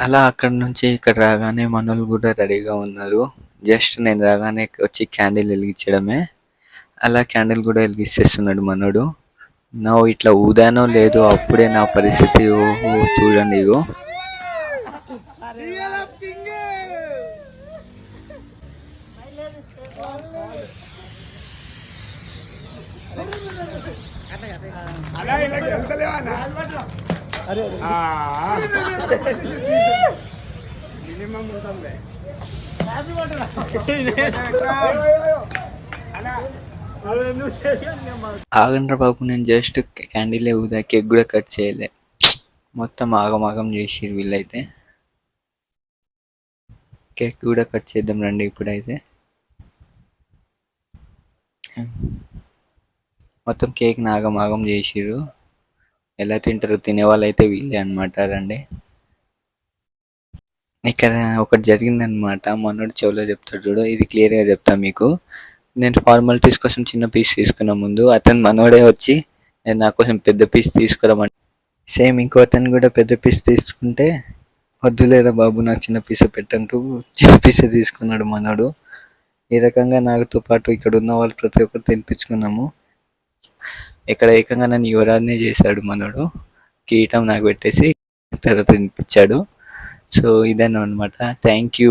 అలా అక్కడి నుంచి ఇక్కడ రాగానే మనోళ్ళు కూడా రెడీగా ఉన్నారు. జస్ట్ నేను రాగానే వచ్చి క్యాండిల్ వెలిగించడమే. అలా క్యాండిల్ కూడా వెలిగిచ్చేస్తున్నాడు మనోడు. నా ఇట్లా ఊదానో లేదో అప్పుడే నా పరిస్థితి ఓహో చూడండి ఇగో. ఆగండ్రా బాబు, నేను జస్ట్ క్యాండిల్ ఊదా, కేక్ కూడా కట్ చేయలే. మొత్తం ఆగమాగం చేసిర్రు వీళ్ళైతే. కేక్ కూడా కట్ చేద్దాం రండి ఇప్పుడైతే. మొత్తం కేక్ ఆగమాగం చేసిర్రు. ఎలా తింటారు తినే వాళ్ళైతే వీళ్ళే అనమాట. రండి, ఇక్కడ ఒకటి జరిగిందనమాట. మనోడు చెవిలో చెప్తాడు చూడు, ఇది క్లియర్గా చెప్తా మీకు. నేను ఫార్మాలిటీస్ కోసం చిన్న పీస్ తీసుకున్న ముందు, అతను మనోడే వచ్చి నా కోసం పెద్ద పీస్ తీసుకురమంట. సేమ్ ఇంకో అతను కూడా పెద్ద పీస్ తీసుకుంటే, వద్దులేరా బాబు నాకు చిన్న పీస పెట్టంటూ చిన్న పీస తీసుకున్నాడు మనోడు. ఈ రకంగా నాతో పాటు ఇక్కడ ఉన్న వాళ్ళు ప్రతి ఒక్కరు తినిపించుకున్నాము. ఇక్కడ ఏకంగా నన్ను యువరాజ్నే చేశాడు మనోడు. కిరీటం నాకు పెట్టేసి తర్వాత తినిపించాడు. సో ఇదన్నమాట. Thank you.